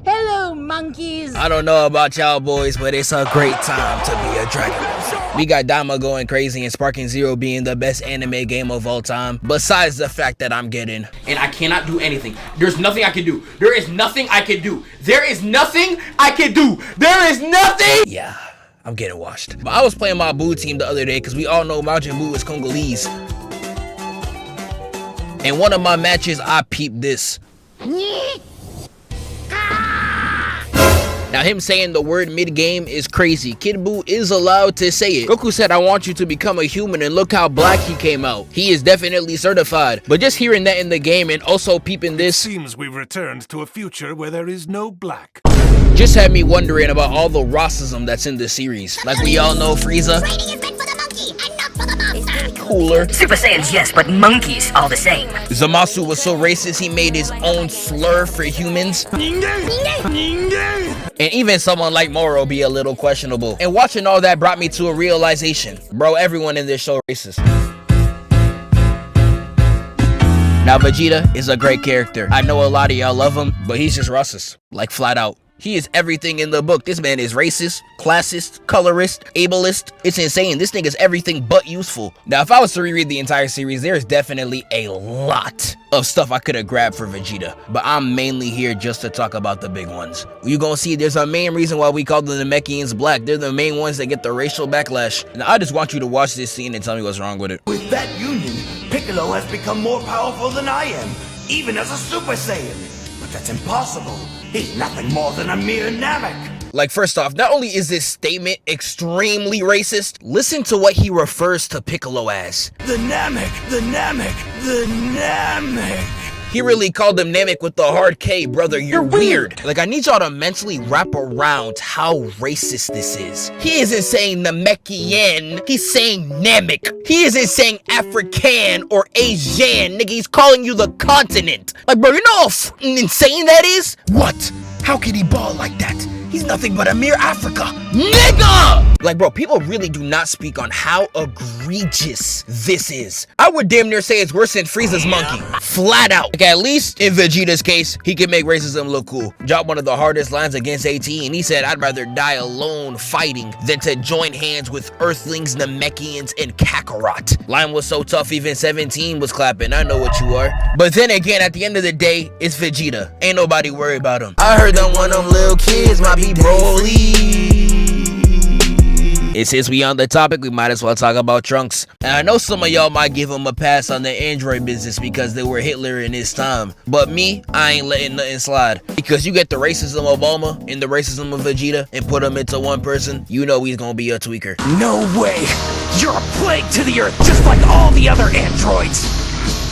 Hello, monkeys. I don't know about y'all boys, but it's a great time to be a Dragon Ball fan. We got Dama going crazy and Sparking Zero being the best anime game of all time, besides the fact that I'm getting. And I cannot do anything. There's nothing I can do. There is nothing I can do. There is nothing I can do. There is nothing. Yeah, I'm getting washed. But I was playing my Buu team the other day because we all know Majin Buu is Congolese. In one of my matches, I peeped this. Now him saying the word mid-game is crazy. Kid Buu is allowed to say it. Goku said, I want you to become a human, and look how black he came out. He is definitely certified. But just hearing that in the game and also peeping this, seems we've returned to a future where there is no black. Just had me wondering about all the racism that's in the series. Like we all know Frieza. Cooler. Super Saiyans, yes, but monkeys all the same. Zamasu was so racist he made his own slur for humans. And even someone like Moro be a little questionable. And watching all that brought me to a realization. Bro, everyone in this show racist. Now Vegeta is a great character. I know a lot of y'all love him, but he's just racist. Like flat out. He is everything in the book. This man is racist, classist, colorist, ableist. It's insane. This thing is everything but useful. Now, if I was to reread the entire series, there's definitely a lot of stuff I could have grabbed for Vegeta. But I'm mainly here just to talk about the big ones. You're gonna see there's a main reason why we call the Namekians black. They're the main ones that get the racial backlash. Now, I just want you to watch this scene and tell me what's wrong with it. With that union, Piccolo has become more powerful than I am, even as a Super Saiyan. But that's impossible. He's nothing more than a mere Namek. Like, first off, not only is this statement extremely racist, listen to what he refers to Piccolo as. The Namek, the Namek, the Namek. He really called him Namek with the hard K, brother, you're weird. Like, I need y'all to mentally wrap around how racist this is. He isn't saying Namekian, he's saying Namek. He isn't saying African or Asian, nigga, he's calling you the continent. Like, bro, you know how insane that is? What? How can he ball like that? He's nothing but a mere Africa, nigga! Like, bro, people really do not speak on how egregious this is. I would damn near say it's worse than Frieza's monkey. Flat out. Like, at least in Vegeta's case, he can make racism look cool. Dropped one of the hardest lines against AT, and he said, I'd rather die alone fighting than to join hands with Earthlings, Namekians, and Kakarot. Line was so tough, even 17 was clapping. I know what you are. But then again, at the end of the day, it's Vegeta. Ain't nobody worried about him. I heard that one of them little kids might be Broly. And since we on the topic, we might as well talk about Trunks. And I know some of y'all might give him a pass on the android business because they were Hitler in his time. But me, I ain't letting nothing slide. Because you get the racism of Bulma and the racism of Vegeta and put them into one person, you know he's gonna be a tweaker. No way! You're a plague to the Earth, just like all the other androids!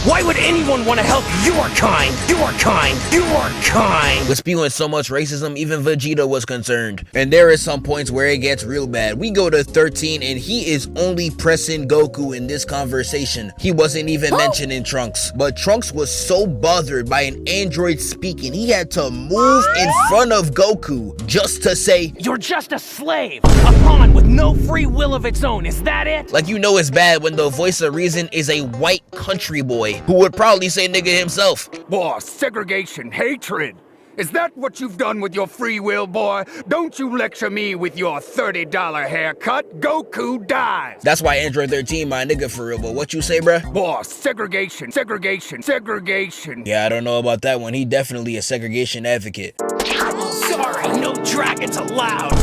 Why would anyone want to help your kind? Your kind! Your kind! With spewing so much racism, even Vegeta was concerned. And there is some points where it gets real bad. We go to 13 and he is only pressing Goku in this conversation. He wasn't even mentioning Trunks. But Trunks was so bothered by an android speaking, he had to move in front of Goku just to say, You're just a slave! A pawn with no free will of its own, is that it? like, you know it's bad when the voice of reason is a white country boy who would probably say nigga himself. Boss, segregation, hatred. Is that what you've done with your free will, boy? Don't you lecture me with your $30 haircut. Goku dies. That's why Android 13 my nigga for real, but what you say, bruh? Boss, segregation, segregation, segregation. Yeah, I don't know about that one. He definitely a segregation advocate. Sorry, no dragons allowed!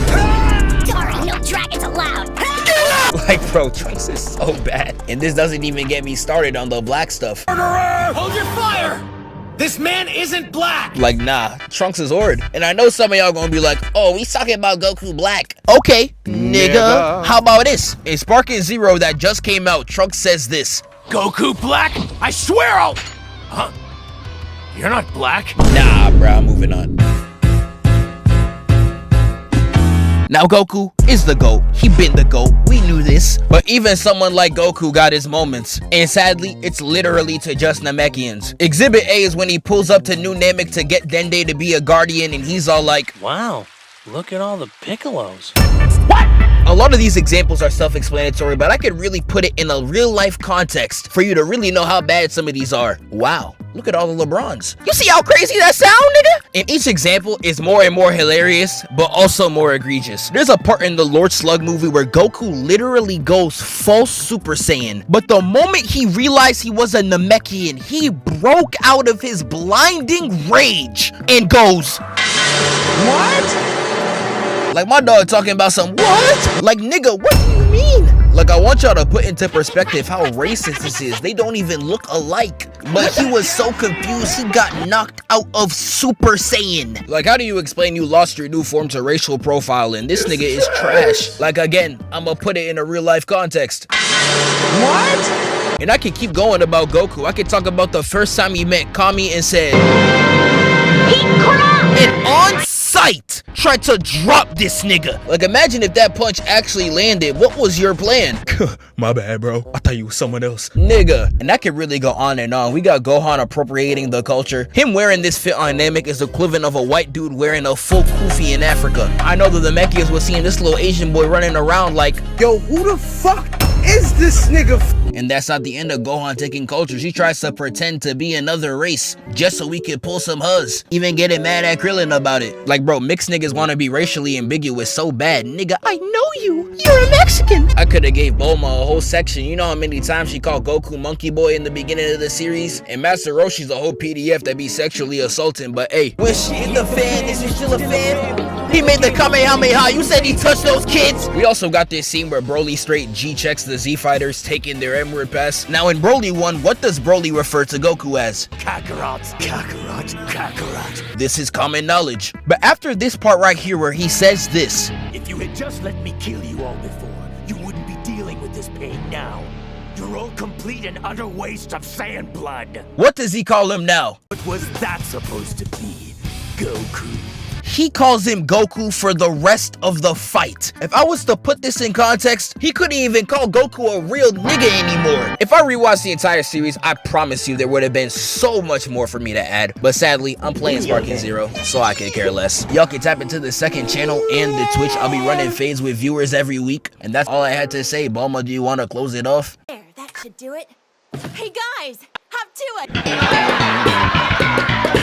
Sorry, no dragons allowed. Like, bro, Trunks is so bad. And this doesn't even get me started on the black stuff. Hold your fire! This man isn't black! Like, nah, Trunks is Ord. And I know some of y'all gonna be like, oh, he's talking about Goku black. Okay, nigga. How about this? In Sparking Zero that just came out, Trunks says this. Goku black? I swear I'll... Huh? You're not black? Nah, bro, I'm moving on. Now Goku is the GOAT. He been the GOAT. We knew this. But even someone like Goku got his moments. And sadly, it's literally to just Namekians. Exhibit A is when he pulls up to New Namek to get Dende to be a guardian and he's all like, Wow, look at all the Piccolos. what? A lot of these examples are self-explanatory, but I could really put it in a real-life context for you to really know how bad some of these are. Wow. Look at all the LeBrons. You see how crazy that sound, nigga? And each example is more and more hilarious, but also more egregious. There's a part in the Lord Slug movie where Goku literally goes full Super Saiyan, but the moment he realized he was a Namekian, he broke out of his blinding rage and goes, "What?" Like my dog talking about some what? Like nigga, what do you mean? Like I want y'all to put into perspective how racist this is. They don't even look alike. But he was so confused he got knocked out of Super Saiyan. Like how do you explain you lost your new form to racial profiling? This nigga is trash. Like again, I'ma put it in a real life context. What? And I could keep going about Goku. I could talk about the first time he met Kami and said, and on sight tried to drop this nigga. Like imagine if that punch actually landed. What was your plan? My bad, bro. I thought you was someone else. Nigga. And that could really go on and on. We got Gohan appropriating the culture. Him wearing this fit on Namek is the equivalent of a white dude wearing a full kufi in Africa. I know that the Namekians was seeing this little Asian boy running around like, yo, who the fuck is this nigga? And that's not the end of Gohan taking cultures. He tries to pretend to be another race just so we can pull some huzz. Even getting mad at Krillin about it. Like bro, mixed niggas want to be racially ambiguous so bad. Nigga, I know you. You're a Mexican. I could have gave Bulma a whole section. You know how many times she called Goku Monkey Boy in the beginning of the series? And Master Roshi's a whole PDF that be sexually assaulting. But hey, when she hit the fan, is she still a fan? He made the Kamehameha. You said he touched those kids. We also got this scene where Broly straight G-checks the Z-Fighters taking their Emerald Pass. Now in Broly 1, what does Broly refer to Goku as? Kakarot, Kakarot, Kakarot. This is common knowledge. But after this part right here where he says this, If you had just let me kill you all before, you wouldn't be dealing with this pain now. You're all complete and utter waste of Saiyan blood. what does he call him now? What was that supposed to be? Goku. He calls him Goku for the rest of the fight. If I was to put this in context, he couldn't even call Goku a real nigga anymore. If I rewatched the entire series, I promise you there would have been so much more for me to add. But sadly, I'm playing Sparking Zero, so I could care less. Y'all can tap into the second channel and the Twitch. I'll be running fades with viewers every week. And that's all I had to say. Bulma, do you want to close it off? There, that should do it. Hey guys, hop to it!